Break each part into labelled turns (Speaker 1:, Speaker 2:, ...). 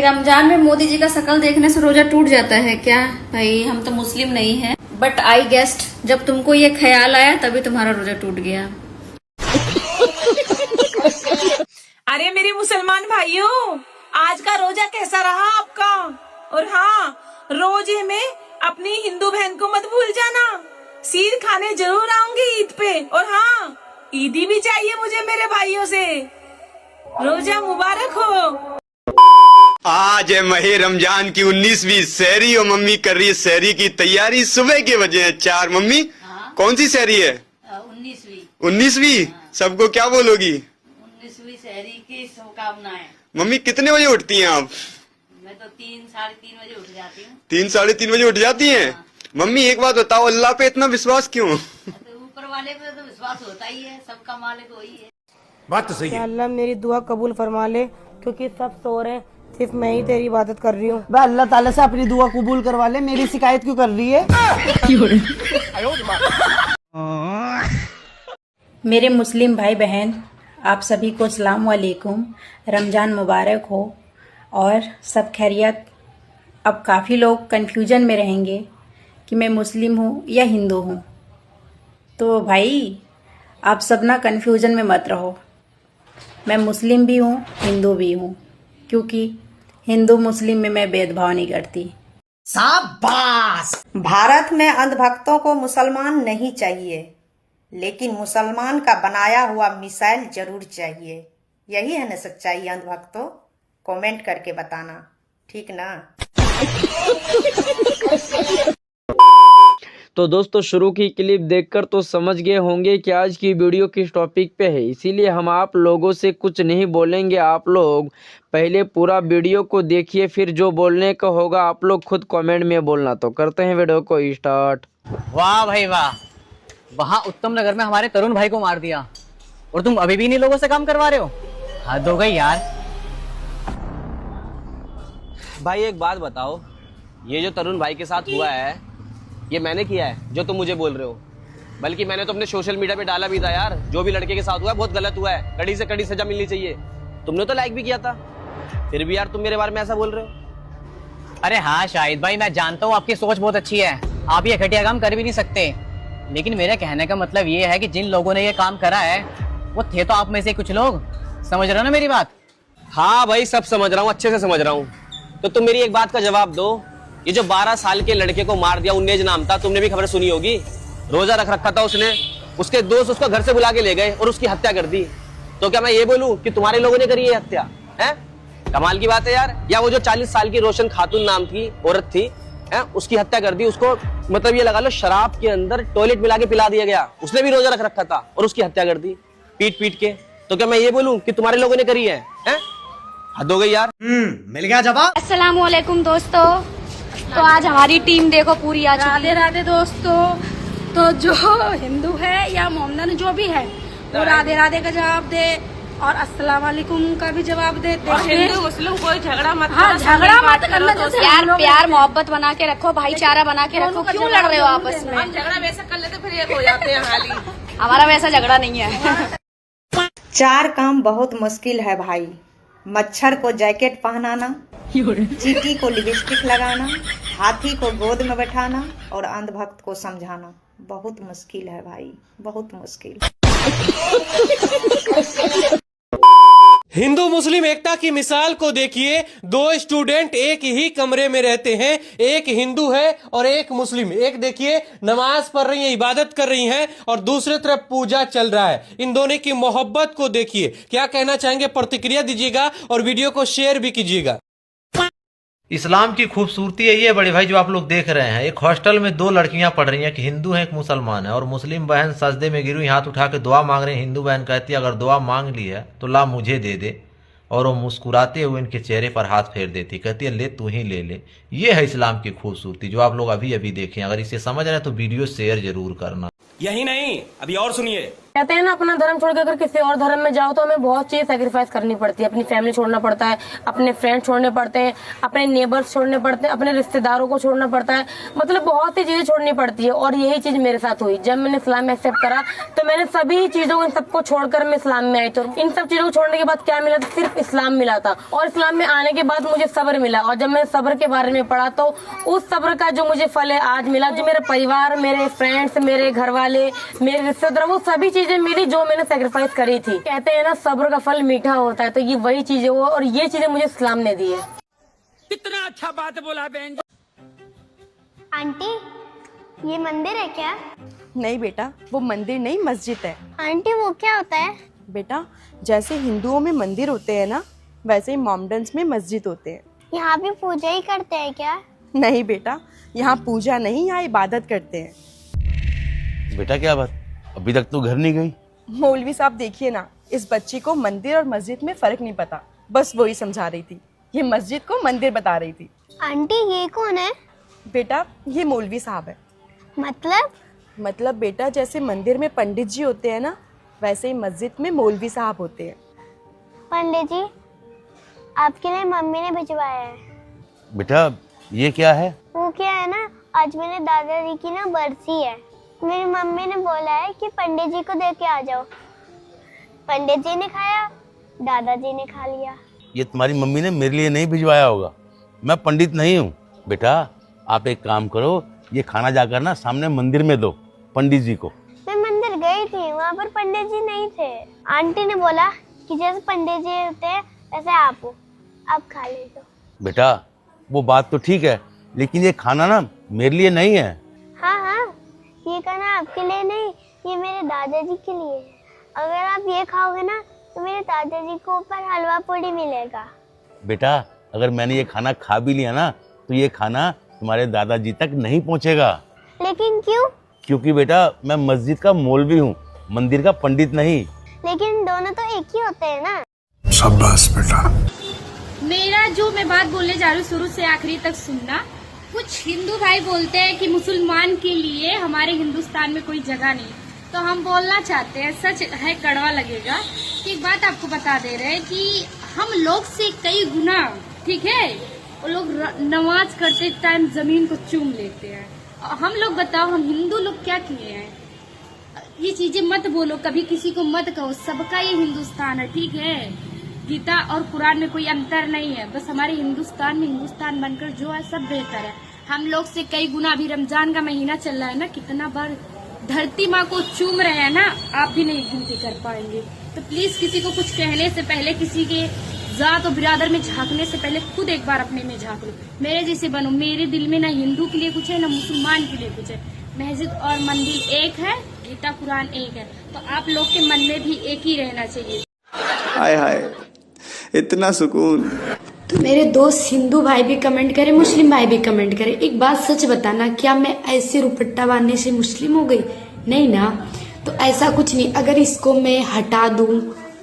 Speaker 1: रमजान में मोदी जी का शक्ल देखने से रोजा टूट जाता है क्या? भाई हम तो मुस्लिम नहीं है, बट आई गेस्ट जब तुमको ये ख्याल आया तभी तुम्हारा रोजा टूट गया।
Speaker 2: अरे मेरे मुसलमान भाइयों, आज का रोजा कैसा रहा आपका? और हाँ, रोजे में अपनी हिंदू बहन को मत भूल जाना। सीर खाने जरूर आऊंगी ईद पे। और हाँ, ईदी भी चाहिए मुझे मेरे भाइयों से। रोजा मुबारक हो।
Speaker 3: आज है माह रमजान की 19वीं सहरी और मम्मी कर रही है सहरी की तैयारी। सुबह के बजे हैं 4। मम्मी कौन सी सहरी है? 19वीं। सबको क्या बोलोगी?
Speaker 4: 19वीं सहरी की शुभकामनाएं।
Speaker 3: मम्मी कितने बजे उठती हैं आप?
Speaker 4: मैं तो 3 साढ़े 3 बजे उठ जाती हूँ।
Speaker 3: 3 साढ़े 3 बजे उठ जाती हैं? मम्मी एक बात बताओ, अल्लाह पे इतना विश्वास क्यों?
Speaker 4: तो ऊपर वाले पे तो विश्वास होता ही है, सबका मालिक वही है।
Speaker 5: बात तो सही है।
Speaker 6: अल्लाह मेरी दुआ कबूल फरमा ले, क्योंकि सब सो रहे हैं, सिर्फ मैं ही तेरी इबादत कर रही हूँ।
Speaker 7: अल्लाह ताला से अपनी दुआ कबूल करवा ले, मेरी शिकायत क्यों कर रही है?
Speaker 8: मेरे मुस्लिम भाई बहन, आप सभी को अस्सलाम वालेकुम। रमज़ान मुबारक हो और सब खैरियत। अब काफ़ी लोग कन्फ्यूजन में रहेंगे कि मैं मुस्लिम हूँ या हिंदू हूँ, तो भाई आप सब ना कन्फ्यूजन में मत रहो। मैं मुस्लिम भी हूँ, हिंदू भी हूँ, क्योंकि हिंदू मुस्लिम में मैं भेदभाव नहीं करती।
Speaker 7: शाबाश।
Speaker 9: भारत में अंधभक्तों को मुसलमान नहीं चाहिए, लेकिन मुसलमान का बनाया हुआ मिसाइल जरूर चाहिए। यही है ना सच्चाई अंधभक्तों? कमेंट करके बताना, ठीक ना?
Speaker 10: तो दोस्तों, शुरू की क्लिप देखकर तो समझ गए होंगे कि आज की वीडियो किस टॉपिक पे है, इसीलिए हम आप लोगों से कुछ नहीं बोलेंगे। आप लोग पहले पूरा वीडियो को देखिए, फिर जो बोलने का होगा आप लोग खुद कमेंट में बोलना। तो करते हैं वीडियो को स्टार्ट।
Speaker 11: वाह भाई वाह, वहाँ उत्तम नगर में हमारे तरुण भाई को मार दिया और तुम अभी भी नहीं लोगों से काम करवा रहे हो। हद हो गई यार।
Speaker 12: भाई एक बात बताओ, ये जो तरुण भाई के साथ हुआ है ये मैंने किया है जो तुम मुझे बोल रहे हो? बल्कि मैंने तो अपने सोशल मीडिया पे डाला भी था यार, जो भी लड़के के साथ हुआ है बहुत गलत हुआ है, कड़ी से कड़ी सजा मिलनी चाहिए। तुमने तो लाइक भी किया था, फिर भी यार तुम मेरे बारे में ऐसा बोल रहे हो।
Speaker 11: अरे हाँ शाहिद भाई, मैं जानता हूँ आपकी सोच बहुत अच्छी है, आप ये घटिया काम कर भी नहीं सकते, लेकिन मेरे कहने का मतलब ये है कि जिन लोगों ने ये काम करा है वो थे तो आप में से कुछ लोग। समझ रहे हो ना मेरी बात?
Speaker 12: हाँ भाई सब समझ रहा हूँ, अच्छे से समझ रहा हूँ। तो तुम मेरी एक बात का जवाब दो, ये जो 12 साल के लड़के को मार दिया, उन्नेज नाम था, तुमने भी खबर सुनी होगी। रोजा रख रखा था उसने, उसके दोस्त उसको घर से बुला के ले गए और उसकी हत्या कर दी। तो क्या मैं ये बोलूं कि तुम्हारे लोगों ने करी ये हत्या है? कमाल की बात है यार। या वो जो 40 साल की रोशन खातून नाम की औरत थी है, उसकी हत्या कर दी। उसको मतलब ये लगा लो शराब के अंदर टॉयलेट मिला के पिला दिया गया, उसने भी रोजा रख रखा था और उसकी हत्या कर दी पीट पीट के। तो क्या मैं ये बोलूं कि तुम्हारे लोगों ने करी है? हद हो गई यार।
Speaker 7: मिल गया जवाब।
Speaker 1: अस्सलाम वालेकुम दोस्तों, तो आज हमारी टीम देखो पूरी आ चुकी है।
Speaker 6: राधे राधे दोस्तों। तो जो हिंदू है या मोमडन जो भी है वो राधे राधे का जवाब दे और अस्सलाम वालेकुम का भी जवाब दे।
Speaker 2: हिंदू मुस्लिम कोई झगड़ा मत,
Speaker 6: हाँ झगड़ा मत करना। जैसे
Speaker 1: यार प्यार मोहब्बत बना के रखो, भाईचारा बना के रखो, क्यों लड़ रहे हो आपस में?
Speaker 2: हम झगड़ा वैसा कर लेते फिर एक हो जाते हैं हाल ही।
Speaker 1: हमारा वैसा झगड़ा नहीं है।
Speaker 9: 4 काम बहुत मुश्किल है भाई। मच्छर को जैकेट पहनाना, चींटी को लिपस्टिक लगाना, हाथी को गोद में बैठाना और अंधभक्त को समझाना। बहुत मुश्किल है भाई, बहुत मुश्किल।
Speaker 5: हिंदू मुस्लिम एकता की मिसाल को देखिए। 2 स्टूडेंट एक ही कमरे में रहते हैं, एक हिंदू है और एक मुस्लिम। एक देखिए नमाज पढ़ रही है, इबादत कर रही हैं, और दूसरी तरफ पूजा चल रहा है। इन दोनों की मोहब्बत को देखिए। क्या कहना चाहेंगे प्रतिक्रिया दीजिएगा और वीडियो को शेयर भी कीजिएगा।
Speaker 13: इस्लाम की खूबसूरती है ये बड़े भाई जो आप लोग देख रहे हैं। एक हॉस्टल में 2 लड़कियां पढ़ रही हैं, एक हिंदू है एक मुसलमान है, और मुस्लिम बहन सजदे में गिरी हुई हाथ उठा के दुआ मांग रहे हैं। हिंदू बहन कहती है अगर दुआ मांग ली है तो ला मुझे दे दे, और वो मुस्कुराते हुए इनके चेहरे पर हाथ फेर देती, कहती है ले तू ही ले ले। ये है इस्लाम की खूबसूरती जो आप लोग अभी अभी देखें। अगर इसे समझ रहे हैं तो वीडियो शेयर जरूर करना।
Speaker 14: यही नहीं, अभी और सुनिए।
Speaker 6: कहते हैं ना, अपना धर्म छोड़ के अगर किसी और धर्म में जाओ तो हमें बहुत चीज सेक्रीफाइस करनी पड़ती है। अपनी फैमिली छोड़ना पड़ता है, अपने फ्रेंड छोड़ने पड़ते हैं, अपने नेबर्स छोड़ने पड़ते हैं, अपने रिश्तेदारों को छोड़ना पड़ता है, मतलब बहुत सी चीजें छोड़नी पड़ती है। और यही चीज मेरे साथ हुई। जब मैंने इस्लाम में एक्सेप्ट करा तो मैंने सभी चीजों को, इन सबको छोड़कर मैं इस्लाम में आई। तो इन सब चीजों को छोड़ने के बाद क्या मिला था? सिर्फ इस्लाम मिला था। और इस्लाम में आने के बाद मुझे सब्र मिला। और जब मैंने सब्र के बारे में पढ़ा तो उस सब्र का जो मुझे फल है आज मिला। जो मेरा परिवार, मेरे फ्रेंड्स, मेरे घर वाले, मेरे रिश्तेदार, वो सभी चीजें मिली जो मैंने सेक्रीफाइस करी थी। कहते हैं ना, सब्र का फल मीठा होता है, तो ये वही चीजें वो, और ये चीजें मुझे इस्लाम ने दी है।
Speaker 2: कितना अच्छा बात बोला बहन।
Speaker 14: आंटी, ये मंदिर है क्या?
Speaker 15: नहीं बेटा, वो मंदिर नहीं, मस्जिद है।
Speaker 14: आंटी, वो क्या होता है?
Speaker 15: बेटा, जैसे हिंदुओं में मंदिर होते हैं ना, वैसे ही मोमडन्स में मस्जिद होते हैं।
Speaker 14: यहाँ भी पूजा ही करते हैं क्या?
Speaker 15: नहीं बेटा, यहाँ पूजा नहीं, यहाँ इबादत करते हैं।
Speaker 16: बेटा क्या बात, अभी तक तो घर नहीं गई?
Speaker 15: मौलवी साहब देखिए ना, इस बच्ची को मंदिर और मस्जिद में फर्क नहीं पता, बस वही समझा रही थी। ये मस्जिद को मंदिर बता रही थी।
Speaker 14: आंटी, ये कौन है?
Speaker 15: बेटा, ये मौलवी साहब है।
Speaker 14: मतलब
Speaker 15: बेटा, जैसे मंदिर में पंडित जी होते हैं ना, वैसे ही मस्जिद में मौलवी साहब होते हैं।
Speaker 14: पंडित जी, आपके लिए मम्मी ने भिजवाया है।
Speaker 16: बेटा ये क्या है?
Speaker 14: वो क्या है ना, आज मेरे दादाजी की ना बरसी है। मेरी मम्मी ने बोला है कि पंडित जी को दे के आ जाओ। पंडित जी ने खाया, दादाजी ने खा लिया।
Speaker 16: ये तुम्हारी मम्मी ने मेरे लिए नहीं भिजवाया होगा, मैं पंडित नहीं हूँ। बेटा आप एक काम करो, ये खाना जाकर ना सामने मंदिर में दो पंडित जी को।
Speaker 14: मैं मंदिर गई थी, वहाँ पर पंडित जी नहीं थे। आंटी ने बोला कि जैसे पंडित जी होते हैं वैसे आप हो, आप खा ले दो।
Speaker 16: बेटा वो बात तो ठीक है, लेकिन ये खाना ना मेरे लिए नहीं है।
Speaker 14: हाँ हाँ, ये खाना आपके लिए नहीं, ये मेरे दादाजी के लिए है। अगर आप ये खाओगे ना तो मेरे दादाजी को ऊपर हलवा पूड़ी मिलेगा।
Speaker 16: बेटा अगर मैंने ये खाना खा भी लिया ना तो ये खाना तुम्हारे दादाजी तक नहीं पहुँचेगा।
Speaker 14: लेकिन क्यों?
Speaker 16: क्योंकि बेटा मैं मस्जिद का मौलवी हूँ, मंदिर का पंडित नहीं।
Speaker 14: लेकिन दोनों तो एक ही होते हैं ना।
Speaker 17: शाबाश बेटा।
Speaker 6: मेरा जो मैं बात बोलने जा रही हूँ शुरू से आखिरी तक सुनना। कुछ हिंदू भाई बोलते हैं कि मुसलमान के लिए हमारे हिंदुस्तान में कोई जगह नहीं, तो हम बोलना चाहते हैं, सच है कड़वा लगेगा, कि एक बात आपको बता दे रहे हैं कि हम लोग से कई गुना, ठीक है, वो लोग नमाज करते टाइम जमीन को चूम लेते हैं। हम लोग बताओ, हम हिंदू लोग क्या किए हैं? ये चीजें मत बोलो, कभी किसी को मत कहो, सबका ये हिंदुस्तान है, ठीक है। गीता और कुरान में कोई अंतर नहीं है, बस हमारे हिंदुस्तान में हिंदुस्तान बनकर जो है सब बेहतर है। हम लोग से कई गुना, अभी रमजान का महीना चल रहा है ना, कितना बार धरती माँ को चूम रहे हैं ना, आप भी नहीं गिनती कर पाएंगे। तो प्लीज किसी को कुछ कहने से पहले, किसी के जात और बिरादर में झांकने से पहले खुद एक बार अपने में झांक लो। मेरे जैसे बनो। मेरे दिल में ना हिंदू के लिए कुछ है, ना मुसलमान के लिए कुछ है। मस्जिद और मंदिर एक है, गीता कुरान एक है, तो आप लोग के मन में भी एक ही रहना चाहिए।
Speaker 18: हाय हाय, इतना सुकून।
Speaker 19: तो मेरे दोस्त हिंदू भाई भी कमेंट करे, मुस्लिम भाई भी कमेंट करे, एक बात सच बताना, क्या मैं ऐसे रुपट्टा बांधने से मुस्लिम हो गई? नहीं ना। तो ऐसा कुछ नहीं, अगर इसको मैं हटा दूं,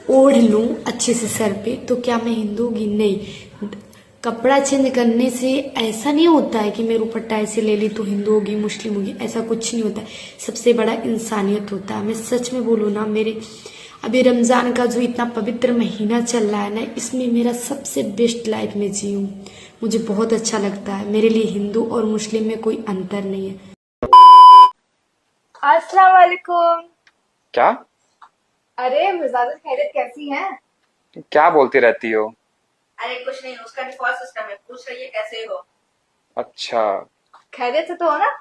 Speaker 19: ओढ़ लूं अच्छे से सर पे, तो क्या मैं हिंदू होगी? नहीं। कपड़ा चेंज करने से ऐसा नहीं होता है कि मैं रुपट्टा ऐसे ले ली तो हिंदू होगी, मुस्लिम होगी, ऐसा कुछ नहीं होता है। सबसे बड़ा इंसानियत होता है। मैं सच में बोलूँ ना, मेरे अभी रमजान का जो इतना पवित्र महीना चल रहा है ना, इसमें मेरा सबसे बेस्ट लाइफ में जी हूँ। मुझे बहुत अच्छा लगता है। मेरे लिए हिंदू और मुस्लिम में कोई अंतर नहीं है।
Speaker 20: अस्सलाम वालेकुम।
Speaker 21: क्या?
Speaker 20: अरे मिजाज खैरियत कैसी है?
Speaker 21: क्या बोलती रहती हो?
Speaker 20: अरे कुछ नहीं, उसका डिफॉल्ट सिस्टम है, पूछ रही है कैसे हो।
Speaker 21: अच्छा,
Speaker 20: खैरियत से तो हो ना?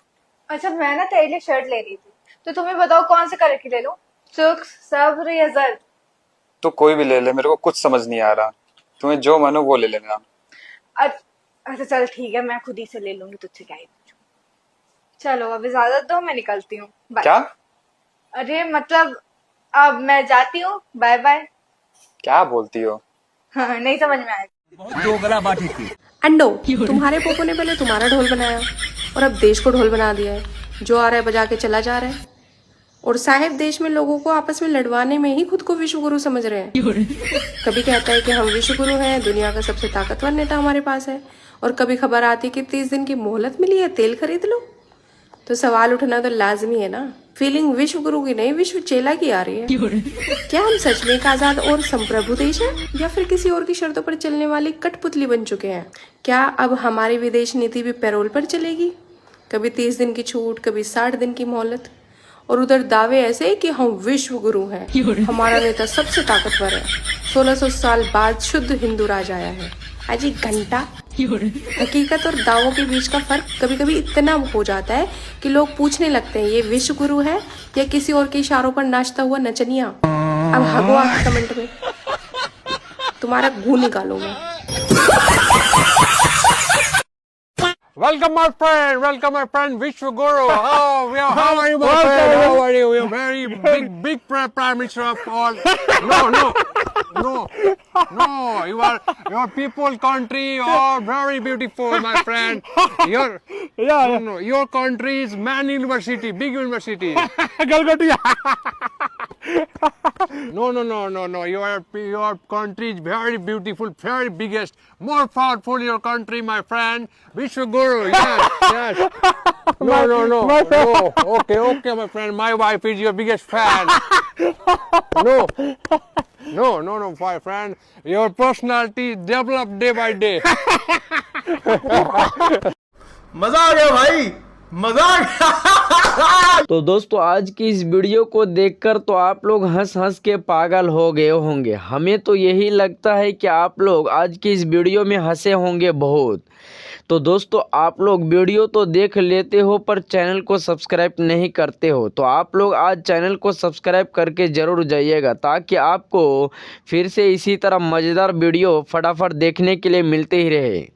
Speaker 20: अच्छा, मैं ना तेरे लिए शर्ट ले रही थी, तो तुम्हें बताओ कौन से कलर की ले लूं? सुख, सब्र या जर्द?
Speaker 21: तो कोई भी ले ले, मेरे को कुछ समझ नहीं आ रहा। तुम्हें जो मन हो वो ले लेना।
Speaker 20: अच्छा चल ठीक है, मैं खुद ही से ले लूंगी, तुझसे क्या ही पूछूं। चलो अब इजाजत दो, मैं निकलती हूँ।
Speaker 21: क्या?
Speaker 20: अरे मतलब अब मैं जाती हूँ, बाय बाय।
Speaker 21: क्या बोलती हो?
Speaker 20: हाँ, नहीं समझ में आया।
Speaker 22: अंडो, तुम्हारे पोपो ने पहले तुम्हारा ढोल बनाया और अब देश को ढोल बना दिया है। जो आ रहा है बजा के चला जा रहा है, और साहिब देश में लोगों को आपस में लड़वाने में ही खुद को विश्व गुरु समझ रहे हैं। कभी कहता है कि हम विश्व गुरु हैं, दुनिया का सबसे ताकतवर नेता हमारे पास है, और कभी खबर आती कि 30 दिन की मोहलत मिली है, तेल खरीद लो। तो सवाल उठना तो लाजमी है ना, फीलिंग विश्व गुरु की नहीं, विश्व चेला की आ रही है। क्या हम सच में एक आजाद और संप्रभु देश है, या फिर किसी और की शर्तों पर चलने वाली कठपुतली बन चुके हैं? क्या अब हमारी विदेश नीति भी पैरोल पर चलेगी? कभी 30 दिन की छूट, कभी 60 दिन की मोहलत, और उधर दावे ऐसे कि हम विश्व गुरु हैं, हमारा नेता सबसे ताकतवर है, 1600 साल बाद शुद्ध हिंदू राज आया है। अजी घंटा। हकीकत और दावों के बीच का फर्क कभी कभी इतना हो जाता है कि लोग पूछने लगते हैं ये विश्व गुरु है या किसी और के इशारों पर नाचता हुआ नचनिया। अब हगो आप कमेंट में, तुम्हारा गू निकालो मैं।
Speaker 5: Welcome my friend Vishwa Guru. Oh, how are you, my friend? How are you? You're very big prime minister of all. No. Your people, country are very beautiful, my friend. Your country is Man University, big university. No. Your country is very beautiful, very biggest, more powerful. Your country, my friend, Vishwa Guru. Yes. No. Okay, my friend. My wife is your biggest fan. No, my friend. Your personality develop day by day.
Speaker 3: मजा आ गया भाई, मजा आ गया।
Speaker 10: तो दोस्तों आज की इस वीडियो को देखकर तो आप लोग हंस हंस के पागल हो गए होंगे। हमें तो यही लगता है कि आप लोग आज की इस वीडियो में हंसे होंगे बहुत। तो दोस्तों आप लोग वीडियो तो देख लेते हो पर चैनल को सब्सक्राइब नहीं करते हो, तो आप लोग आज चैनल को सब्सक्राइब करके ज़रूर जाइएगा ताकि आपको फिर से इसी तरह मज़ेदार वीडियो फटाफट देखने के लिए मिलते ही रहे।